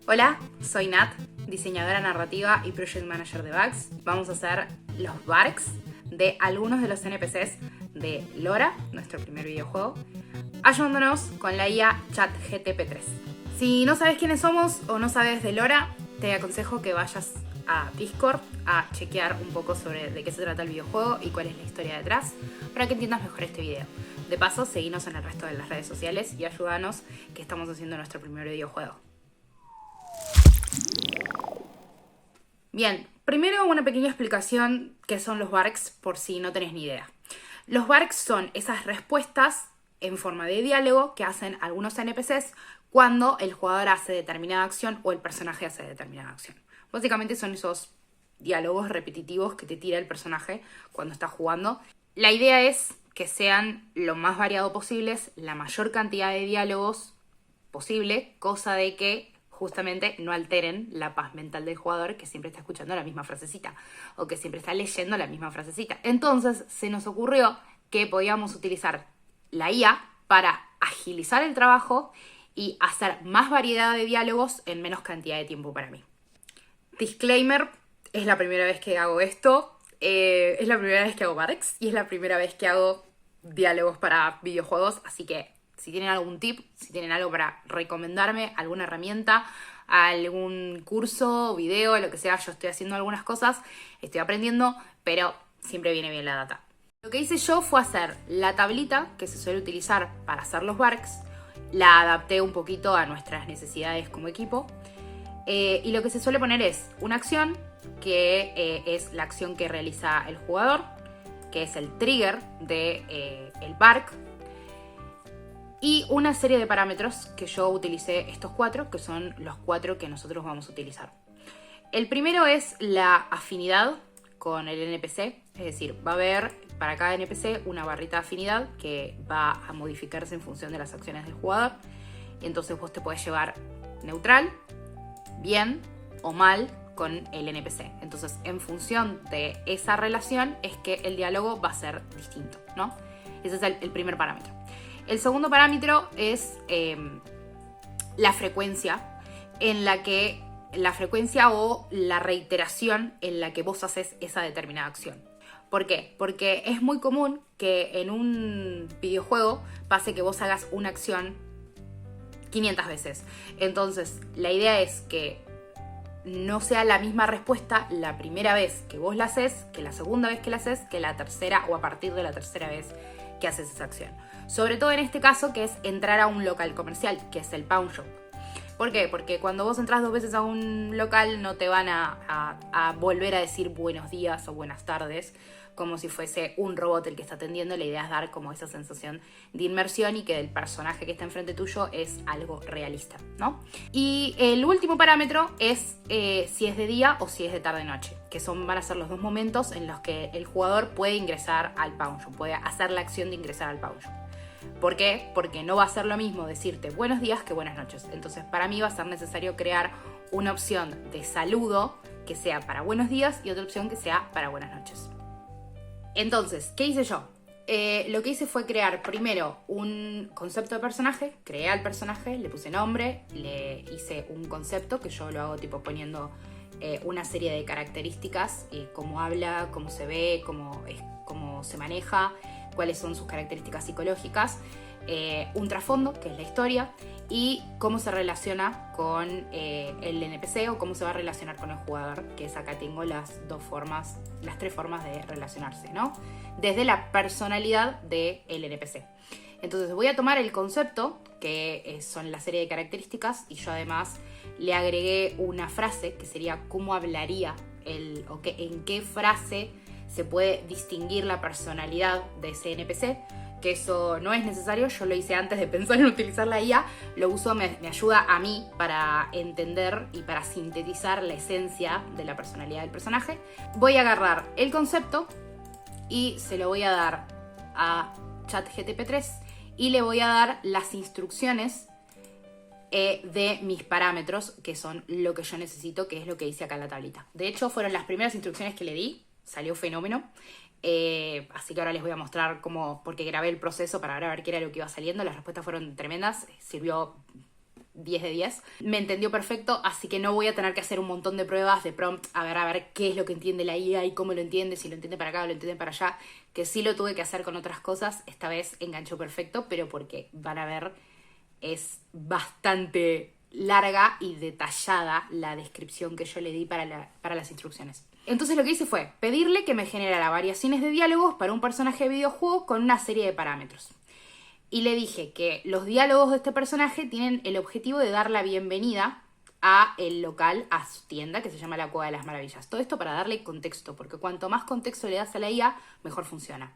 Hola, soy Nat, diseñadora narrativa y project manager de Bugs. Vamos a hacer los barks de algunos de los NPCs de Lora, nuestro primer videojuego, ayudándonos con la IA ChatGTP3. Si no sabes quiénes somos o no sabes de Lora, te aconsejo que vayas a Discord a chequear un poco sobre de qué se trata el videojuego y cuál es la historia detrás, para que entiendas mejor este video. De paso, seguinos en el resto de las redes sociales y ayúdanos, que estamos haciendo nuestro primer videojuego. Bien, primero una pequeña explicación qué son los barks por si no tenés ni idea. Los barks son esas respuestas en forma de diálogo que hacen algunos NPCs cuando el jugador hace determinada acción o el personaje hace determinada acción. Básicamente son esos diálogos repetitivos que te tira el personaje cuando está jugando. La idea es que sean lo más variado posibles, la mayor cantidad de diálogos posible, cosa de que justamente no alteren la paz mental del jugador, que siempre está escuchando la misma frasecita o que siempre está leyendo la misma frasecita. Entonces se nos ocurrió que podíamos utilizar la IA para agilizar el trabajo y hacer más variedad de diálogos en menos cantidad de tiempo para mí. Disclaimer, es la primera vez que hago esto, es la primera vez que hago barks y es la primera vez que hago diálogos para videojuegos, así que si tienen algún tip, si tienen algo para recomendarme, alguna herramienta, algún curso, video, lo que sea, yo estoy haciendo algunas cosas, estoy aprendiendo, pero siempre viene bien la data. Lo que hice yo fue hacer la tablita que se suele utilizar para hacer los barks, la adapté un poquito a nuestras necesidades como equipo, y lo que se suele poner es una acción, que es la acción que realiza el jugador, que es el trigger de el bark, y una serie de parámetros que yo utilicé, estos cuatro, que son los cuatro que nosotros vamos a utilizar. El primero es la afinidad con el NPC, es decir, va a haber para cada NPC una barrita de afinidad que va a modificarse en función de las acciones del jugador. Y entonces vos te podés llevar neutral, bien o mal con el NPC. Entonces, en función de esa relación es que el diálogo va a ser distinto, ¿no? Ese es el primer parámetro. El segundo parámetro es la frecuencia o la reiteración en la que vos haces esa determinada acción. ¿Por qué? Porque es muy común que en un videojuego pase que vos hagas una acción 500 veces. Entonces, la idea es que no sea la misma respuesta la primera vez que vos la haces, que la segunda vez que la haces, que la tercera o a partir de la tercera vez que haces esa acción. Sobre todo en este caso, que es entrar a un local comercial, que es el pawn shop. ¿Por qué? Porque cuando vos entras 2 veces a un local no te van a volver a decir buenos días o buenas tardes, como si fuese un robot el que está atendiendo. La idea es dar como esa sensación de inmersión y que el personaje que está enfrente tuyo es algo realista, ¿no? Y el último parámetro es si es de día o si es de tarde-noche, que van a ser los dos momentos en los que el jugador puede ingresar al pawn shop, puede hacer la acción de ingresar al pawn shop. ¿Por qué? Porque no va a ser lo mismo decirte buenos días que buenas noches. Entonces, para mí va a ser necesario crear una opción de saludo que sea para buenos días y otra opción que sea para buenas noches. Entonces, ¿qué hice yo? Lo que hice fue crear primero un concepto de personaje, creé al personaje, le puse nombre, le hice un concepto que yo lo hago tipo poniendo una serie de características, cómo habla, cómo se ve, cómo se maneja, cuáles son sus características psicológicas, un trasfondo, que es la historia, y cómo se relaciona con el NPC o cómo se va a relacionar con el jugador, que es acá tengo las tres formas de relacionarse, ¿no? Desde la personalidad del NPC. Entonces voy a tomar el concepto, que son la serie de características, y yo además le agregué una frase, que sería cómo hablaría en qué frase se puede distinguir la personalidad de ese NPC, que eso no es necesario, yo lo hice antes de pensar en utilizar la IA, lo uso, me ayuda a mí para entender y para sintetizar la esencia de la personalidad del personaje. Voy a agarrar el concepto y se lo voy a dar a ChatGTP3 y le voy a dar las instrucciones de mis parámetros, que son lo que yo necesito, que es lo que hice acá en la tablita. De hecho, fueron las primeras instrucciones que le di, salió fenómeno. Así que ahora les voy a mostrar cómo, porque grabé el proceso para ver qué era lo que iba saliendo. Las respuestas fueron tremendas, sirvió 10 de 10. Me entendió perfecto, así que no voy a tener que hacer un montón de pruebas de prompt, a ver qué es lo que entiende la IA y cómo lo entiende, si lo entiende para acá o lo entiende para allá, que sí lo tuve que hacer con otras cosas. Esta vez enganchó perfecto, pero porque van a ver, es bastante larga y detallada la descripción que yo le di para las instrucciones. Entonces lo que hice fue pedirle que me generara variaciones de diálogos para un personaje de videojuego con una serie de parámetros. Y le dije que los diálogos de este personaje tienen el objetivo de dar la bienvenida a el local, a su tienda, que se llama La Cueva de las Maravillas. Todo esto para darle contexto, porque cuanto más contexto le das a la IA, mejor funciona.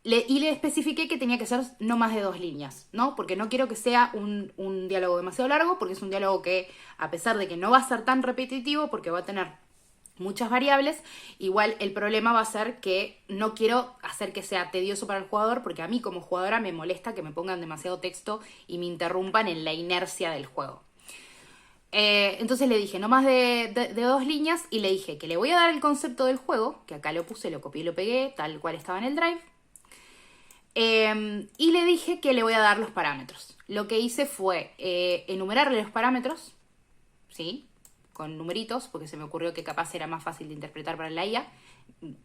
Y le especifiqué que tenía que ser no más de 2 líneas, ¿no? Porque no quiero que sea un diálogo demasiado largo, porque es un diálogo que, a pesar de que no va a ser tan repetitivo, porque va a tener muchas variables, igual el problema va a ser que no quiero hacer que sea tedioso para el jugador, porque a mí como jugadora me molesta que me pongan demasiado texto y me interrumpan en la inercia del juego. Entonces le dije no más de 2 líneas y le dije que le voy a dar el concepto del juego, que acá lo puse, lo copié y lo pegué, tal cual estaba en el drive. Y le dije que le voy a dar los parámetros. Lo que hice fue enumerarle los parámetros, ¿sí? Con numeritos, porque se me ocurrió que capaz era más fácil de interpretar para la IA.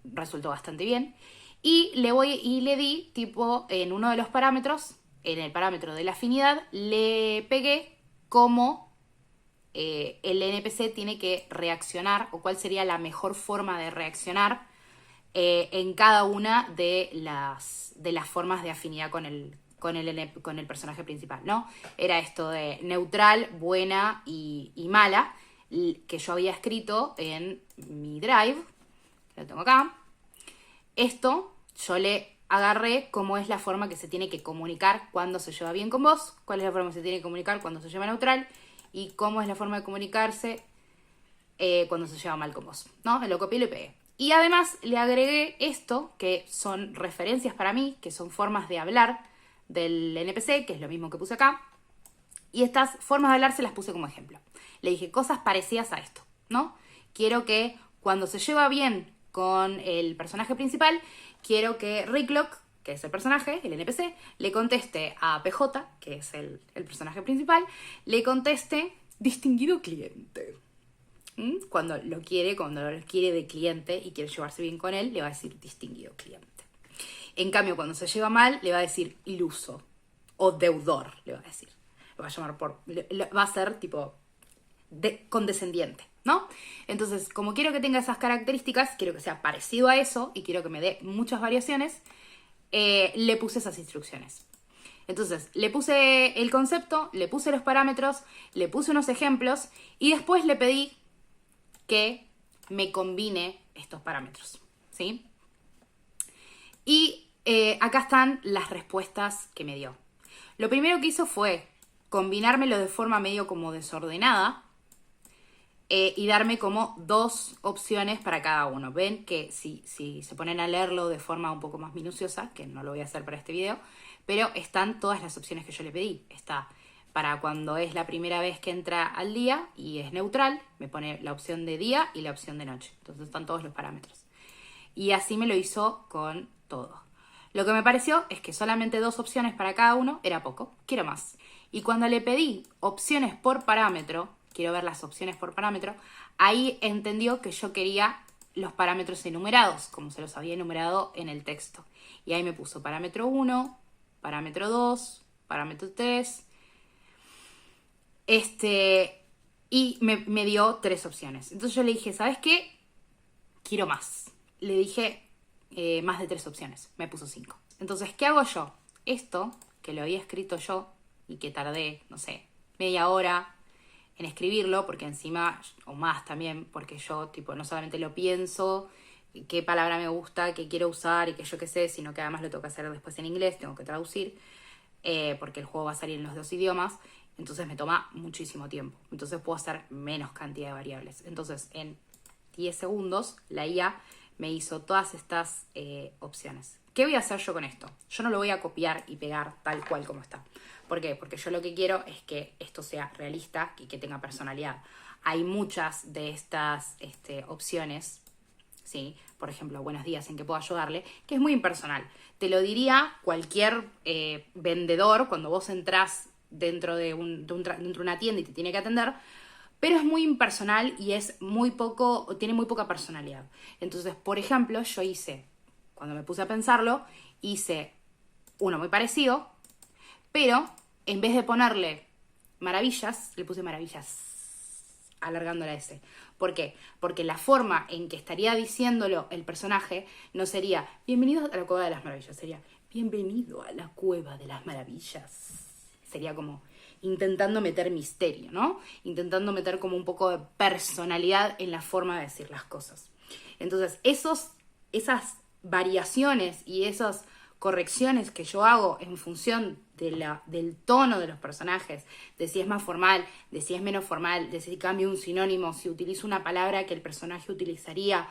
Resultó bastante bien. Y le di, tipo, en uno de los parámetros, en el parámetro de la afinidad, le pegué cómo el NPC tiene que reaccionar, o cuál sería la mejor forma de reaccionar en cada una de las formas de afinidad con el personaje principal, ¿no? Era esto de neutral, buena y mala, que yo había escrito en mi drive, que lo tengo acá. Esto yo le agarré cómo es la forma que se tiene que comunicar cuando se lleva bien con vos, cuál es la forma que se tiene que comunicar cuando se lleva neutral y cómo es la forma de comunicarse cuando se lleva mal con vos, ¿no? Lo copié y lo pegué. Y además le agregué esto, que son referencias para mí, que son formas de hablar del NPC, que es lo mismo que puse acá. Y estas formas de hablar se las puse como ejemplo. Le dije cosas parecidas a esto, ¿no? Quiero que cuando se lleva bien con el personaje principal, quiero que Ricklock, que es el personaje, el NPC, le conteste a PJ, que es el personaje principal, le conteste distinguido cliente. Cuando lo quiere de cliente y quiere llevarse bien con él, le va a decir distinguido cliente. En cambio, cuando se lleva mal, le va a decir iluso o deudor, le va a decir. Lo va a llamar va a ser tipo condescendiente, ¿no? Entonces, como quiero que tenga esas características, quiero que sea parecido a eso y quiero que me dé muchas variaciones, le puse esas instrucciones. Entonces, le puse el concepto, le puse los parámetros, le puse unos ejemplos y después le pedí que me combine estos parámetros, ¿sí? Y acá están las respuestas que me dio. Lo primero que hizo fue combinármelo de forma medio como desordenada y darme como 2 opciones para cada uno. Ven que si se ponen a leerlo de forma un poco más minuciosa, que no lo voy a hacer para este video, pero están todas las opciones que yo le pedí. Está para cuando es la primera vez que entra al día y es neutral, me pone la opción de día y la opción de noche. Entonces están todos los parámetros. Y así me lo hizo con todo. Lo que me pareció es que solamente 2 opciones para cada uno era poco, quiero más. Y cuando le pedí opciones por parámetro, quiero ver las opciones por parámetro, ahí entendió que yo quería los parámetros enumerados, como se los había enumerado en el texto. Y ahí me puso parámetro 1, parámetro 2, parámetro 3, y me dio 3 opciones. Entonces yo le dije, ¿sabes qué? Quiero más. Le dije más de 3 opciones. Me puso 5. Entonces, ¿qué hago yo? Esto, que lo había escrito yo y que tardé, no sé, media hora en escribirlo, porque encima, o más también, porque yo tipo no solamente lo pienso, qué palabra me gusta, qué quiero usar y que yo qué sé, sino que además lo tengo que hacer después en inglés, tengo que traducir, porque el juego va a salir en los 2 idiomas. Entonces me toma muchísimo tiempo. Entonces puedo hacer menos cantidad de variables. Entonces en 10 segundos la IA me hizo todas estas opciones. ¿Qué voy a hacer yo con esto? Yo no lo voy a copiar y pegar tal cual como está. ¿Por qué? Porque yo lo que quiero es que esto sea realista y que tenga personalidad. Hay muchas de estas opciones, ¿sí? Por ejemplo, buenos días, ¿en qué puedo ayudarle? Que es muy impersonal. Te lo diría cualquier vendedor cuando vos entrás dentro de una tienda y te tiene que atender, pero es muy impersonal y tiene muy poca personalidad. Entonces, por ejemplo, cuando me puse a pensarlo, hice uno muy parecido, pero en vez de ponerle maravillas, le puse maravillas, alargando la S. ¿Por qué? Porque la forma en que estaría diciéndolo el personaje no sería bienvenido a la cueva de las maravillas, sería bienvenido a la cueva de las maravillas. Sería como intentando meter misterio, ¿no? Intentando meter como un poco de personalidad en la forma de decir las cosas. Entonces, esas variaciones y esas correcciones que yo hago en función del tono de los personajes, de si es más formal, de si es menos formal, de si cambio un sinónimo, si utilizo una palabra que el personaje utilizaría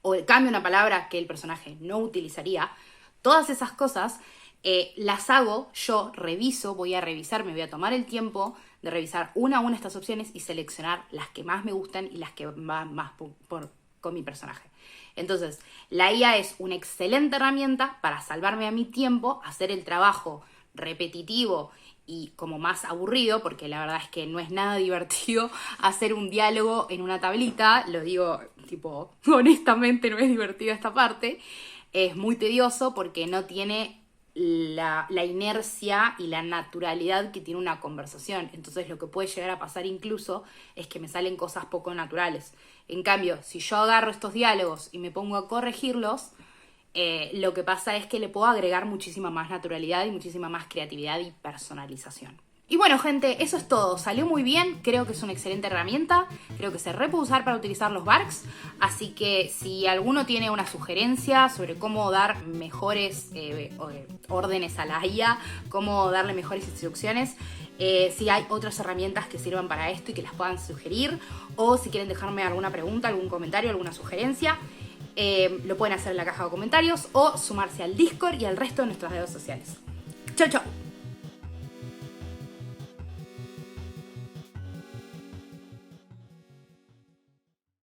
o cambio una palabra que el personaje no utilizaría, todas esas cosas las hago, yo reviso, voy a tomar el tiempo de revisar una a una estas opciones y seleccionar las que más me gustan y las que van más con mi personaje. Entonces, la IA es una excelente herramienta para salvarme a mi tiempo, hacer el trabajo repetitivo y como más aburrido, porque la verdad es que no es nada divertido hacer un diálogo en una tablita, lo digo tipo, honestamente no es divertido esta parte, es muy tedioso porque no tiene la inercia y la naturalidad que tiene una conversación. Entonces lo que puede llegar a pasar incluso es que me salen cosas poco naturales. En cambio, si yo agarro estos diálogos y me pongo a corregirlos, lo que pasa es que le puedo agregar muchísima más naturalidad y muchísima más creatividad y personalización. Y bueno, gente, eso es todo. Salió muy bien, creo que es una excelente herramienta, creo que se puede usar para utilizar los Barks, así que si alguno tiene una sugerencia sobre cómo dar mejores órdenes a la IA, cómo darle mejores instrucciones, si hay otras herramientas que sirvan para esto y que las puedan sugerir, o si quieren dejarme alguna pregunta, algún comentario, alguna sugerencia, lo pueden hacer en la caja de comentarios o sumarse al Discord y al resto de nuestras redes sociales. ¡Chau, chau!